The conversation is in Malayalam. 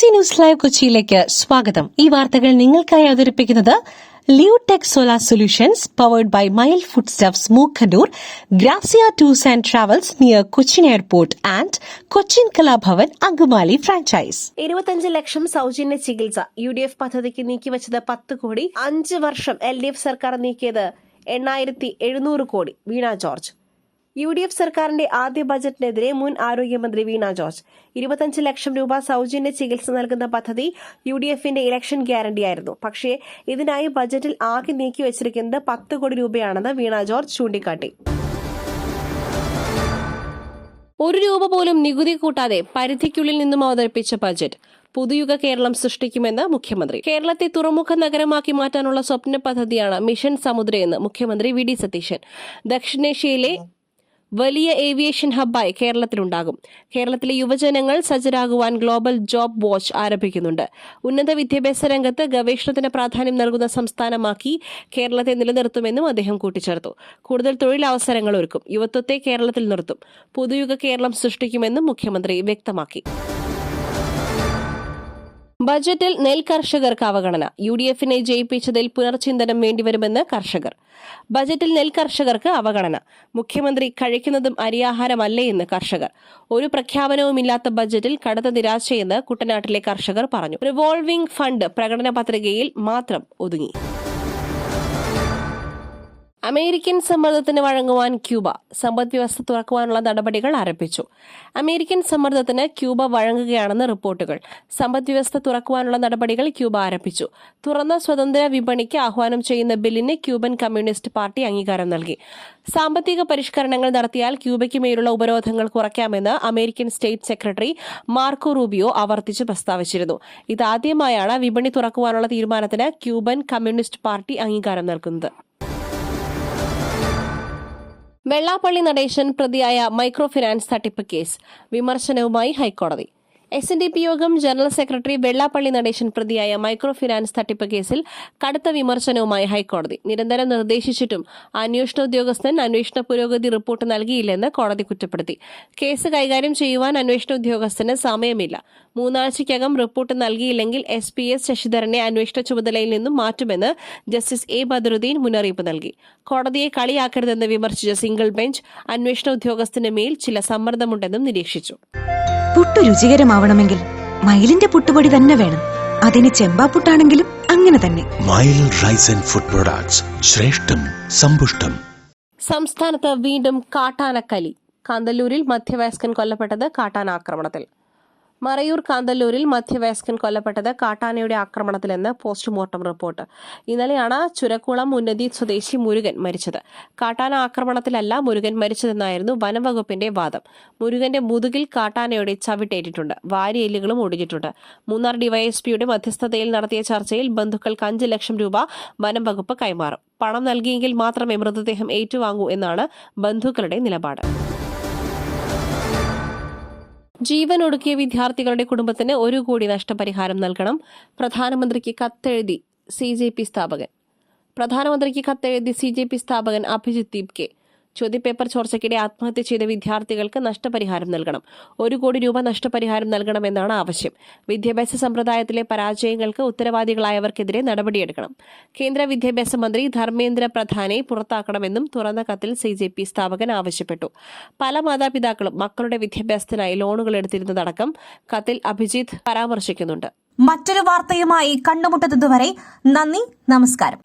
BBC ന്യൂസ് ലൈവ് കൊച്ചിയിലേക്ക് സ്വാഗതം. ഈ വാർത്തകൾ നിങ്ങൾക്കായി അവതരിപ്പിക്കുന്നത് Leotech solar solutions powered by mile foodstuffs Mookkannoor, Grazia tours and travels near Cochin airport and Cochin Kalabhavan Angamaly franchise. 25 lakh സൗജന്യ ചികിത്സ UDF പദ്ധതിക്ക് നീക്കിവച്ചത് 10 കോടി. 5 വർഷം LDF സർക്കാർ നീക്കിയത് 8,700 കോടി. വീണ ജോർജ്. UDF സർക്കാരിന്റെ ആദ്യ ബജറ്റിനെതിരെ മുൻ ആരോഗ്യമന്ത്രി വീണ ജോർജ്. 25 ലക്ഷം രൂപ സൗജന്യ ചികിത്സ നൽകുന്ന പദ്ധതി UDFന്റെ ഇലക്ഷൻ ഗ്യാരണ്ടിയായിരുന്നു. പക്ഷേ ഇതിനായി ബജറ്റിൽ ആകെ നീക്കിവച്ചിരിക്കുന്നത് 10 കോടി രൂപയാണെന്ന് വീണ ജോർജ് ചൂണ്ടിക്കാട്ടി. 1 രൂപ പോലും നികുതി കൂട്ടാതെ പരിധിക്കുള്ളിൽ നിന്നും അവതരിപ്പിച്ച ബജറ്റ് പുതുയുഗ കേരളം സൃഷ്ടിക്കുമെന്ന് മുഖ്യമന്ത്രി. കേരളത്തെ തുറമുഖ നഗരമാക്കി മാറ്റാനുള്ള സ്വപ്ന പദ്ധതിയാണ് മിഷൻ സമുദ്രയെന്ന് മുഖ്യമന്ത്രി VD സതീശൻ. ദക്ഷിണേഷ്യയിലെ വലിയ ഏവിയേഷൻ ഹബ്ബായി കേരളത്തിലുണ്ടാകും. കേരളത്തിലെ യുവജനങ്ങൾ സജ്ജരാകുവാൻ ഗ്ലോബൽ ജോബ് വാച്ച് ആരംഭിക്കുന്നുണ്ട്. ഉന്നത വിദ്യാഭ്യാസ രംഗത്ത് ഗവേഷണത്തിന് പ്രാധാന്യം നൽകുന്ന സംസ്ഥാനമാക്കി കേരളത്തെ നിലനിർത്തുമെന്നും അദ്ദേഹം കൂട്ടിച്ചേർത്തു. കൂടുതൽ തൊഴിലവസരങ്ങൾ ഒരുക്കും. യുവത്വത്തെ കേരളത്തിൽ നിർത്തും. പുതുയുഗ കേരളം സൃഷ്ടിക്കുമെന്നും മുഖ്യമന്ത്രി വ്യക്തമാക്കി. ബജറ്റിൽ നെൽ കർഷകർക്ക് അവഗണന. UDFനെ ജയിപ്പിച്ചതിൽ പുനർചിന്തനം വേണ്ടിവരുമെന്ന് കർഷകർ. ബജറ്റിൽ നെൽ കർഷകർക്ക് അവഗണന. മുഖ്യമന്ത്രി കഴിക്കുന്നതും അരിയാഹാരമല്ലേ എന്ന് കർഷകർ. ഒരു പ്രഖ്യാപനവുമില്ലാത്ത ബജറ്റിൽ കടുത്ത നിരാശയെന്ന് കുട്ടനാട്ടിലെ കർഷകർ പറഞ്ഞു. റിവോൾവിംഗ് ഫണ്ട് പ്രകടന പത്രികയിൽ മാത്രം ഒതുങ്ങി. അമേരിക്കൻ സമ്മർദ്ദത്തിന് വഴങ്ങുവാൻ ക്യൂബ. സമ്പദ്വ്യവസ്ഥ തുറക്കുവാനുള്ള നടപടികൾ ആരംഭിച്ചു. അമേരിക്കൻ സമ്മർദ്ദത്തിന് ക്യൂബ വഴങ്ങുകയാണെന്ന് റിപ്പോർട്ടുകൾ. സമ്പദ്വ്യവസ്ഥ തുറക്കുവാനുള്ള നടപടികൾ ക്യൂബ ആരംഭിച്ചു. തുറന്ന സ്വതന്ത്ര വിപണിക്ക് ആഹ്വാനം ചെയ്യുന്ന ബില്ലിന് ക്യൂബൻ കമ്മ്യൂണിസ്റ്റ് പാർട്ടി അംഗീകാരം നൽകി. സാമ്പത്തിക പരിഷ്കരണങ്ങൾ നടത്തിയാൽ ക്യൂബയ്ക്ക് മേലുള്ള ഉപരോധങ്ങൾ കുറയ്ക്കാമെന്ന് American state secretary Marco Rubio ആവർത്തിച്ച് പ്രസ്താവിച്ചിരുന്നു. ഇതാദ്യമായാണ് വിപണി തുറക്കുവാനുള്ള തീരുമാനത്തിന് ക്യൂബൻ കമ്മ്യൂണിസ്റ്റ് പാർട്ടി അംഗീകാരം നൽകുന്നത്. വെള്ളാപ്പള്ളി നടേശൻ പ്രതിയായ മൈക്രോ ഫിനാൻസ് തട്ടിപ്പ് കേസ് വിമർശനവുമായി ഹൈക്കോടതി. SNDP യോഗം ജനറൽ സെക്രട്ടറി വെള്ളാപ്പള്ളി നടേശൻ പ്രതിയായ മൈക്രോ ഫിനാൻസ് തട്ടിപ്പ് കേസിൽ കടുത്ത വിമർശനവുമായി ഹൈക്കോടതി. നിരന്തരം നിർദ്ദേശിച്ചിട്ടും അന്വേഷണ ഉദ്യോഗസ്ഥൻ അന്വേഷണ പുരോഗതി റിപ്പോർട്ട് നൽകിയില്ലെന്ന് കോടതി കുറ്റപ്പെടുത്തി. കേസ് കൈകാര്യം ചെയ്യുവാൻ അന്വേഷണ ഉദ്യോഗസ്ഥന് സമയമില്ല. 3 ആഴ്ചയ്ക്കകം റിപ്പോർട്ട് നൽകിയില്ലെങ്കിൽ SPS ശശിധരനെ അന്വേഷണ ചുമതലയിൽ നിന്നും മാറ്റുമെന്ന് ജസ്റ്റിസ് A ബദറുദ്ദീൻ മുന്നറിയിപ്പ് നൽകി. കോടതിയെ കളിയാക്കരുതെന്ന് വിമർശിച്ച സിംഗിൾ ബെഞ്ച് അന്വേഷണ ഉദ്യോഗസ്ഥന് മേൽ ചില സമ്മർദ്ദമുണ്ടെന്നും നിരീക്ഷിച്ചു. പുട്ടു രുചികരമാവണമെങ്കിൽ മയിലിന്റെ പുട്ടുപൊടി തന്നെ വേണം. അതിന് ചെമ്പാപ്പുട്ടാണെങ്കിലും അങ്ങനെ തന്നെ. മയിൽ റൈസ് ആൻഡ് ഫുഡ് പ്രൊഡക്ട്സ്, ശ്രേഷ്ഠം സമ്പുഷ്ടം. സംസ്ഥാനത്ത് വീണ്ടും കാട്ടാനക്കലി. കാന്തല്ലൂരിൽ മധ്യവയസ്കൻ കൊല്ലപ്പെട്ടത് കാട്ടാനാക്രമണത്തിൽ. മറയൂർ കാന്തല്ലൂരിൽ മധ്യവയസ്കൻ കൊല്ലപ്പെട്ടത് കാട്ടാനയുടെ ആക്രമണത്തിലെന്ന് പോസ്റ്റ്മോർട്ടം റിപ്പോർട്ട്. ഇന്നലെയാണ് ചുരക്കുളം ഉന്നതി സ്വദേശി മുരുകൻ മരിച്ചത്. കാട്ടാന ആക്രമണത്തിലല്ല മുരുകൻ മരിച്ചതെന്നായിരുന്നു വനംവകുപ്പിന്റെ വാദം. മുരുകന്റെ മുതുകിൽ കാട്ടാനയുടെ ചവിട്ടേറ്റിട്ടുണ്ട്. വാരിയെല്ലുകളും ഒടിഞ്ഞിട്ടുണ്ട്. മൂന്നാർ ഡിവൈഎസ്പിയുടെ മധ്യസ്ഥതയിൽ നടത്തിയ ചർച്ചയിൽ ബന്ധുക്കൾക്ക് 5 ലക്ഷം രൂപ വനംവകുപ്പ് കൈമാറും. പണം നൽകിയെങ്കിൽ മാത്രമേ മൃതദേഹം ഏറ്റുവാങ്ങൂ എന്നാണ് ബന്ധുക്കളുടെ നിലപാട്. ജീവൻ ഒടുക്കിയ വിദ്യാർത്ഥികളുടെ കുടുംബത്തിന് 1 കോടി നഷ്ടപരിഹാരം നൽകണം. പ്രധാനമന്ത്രിക്ക് കത്തെഴുതി CJP സ്ഥാപകൻ അഭിജിത്ത് ദീപ്. ചോദ്യപേപ്പർ ചോർച്ചയ്ക്കിടെ ആത്മഹത്യ ചെയ്ത വിദ്യാർത്ഥികൾക്ക് നഷ്ടപരിഹാരം നൽകണം. 1 കോടി രൂപ നഷ്ടപരിഹാരം നൽകണമെന്നാണ് ആവശ്യം. വിദ്യാഭ്യാസ സമ്പ്രദായത്തിലെ പരാജയങ്ങൾക്ക് ഉത്തരവാദികളായവർക്കെതിരെ നടപടിയെടുക്കണം. കേന്ദ്ര വിദ്യാഭ്യാസ മന്ത്രി ധർമ്മേന്ദ്ര പ്രധാനെ പുറത്താക്കണമെന്നും തുറന്ന കത്തിൽ CJP സ്ഥാപകൻ ആവശ്യപ്പെട്ടു. പല മാതാപിതാക്കളും മക്കളുടെ വിദ്യാഭ്യാസത്തിനായി ലോണുകൾ എടുത്തിരുന്നതടക്കം കത്തിൽ അഭിജിത്ത് പരാമർശിക്കുന്നുണ്ട്. മറ്റൊരു വാർത്തയുമായി കണ്ടുമുട്ടുന്നതുവരെ നന്ദി, നമസ്കാരം.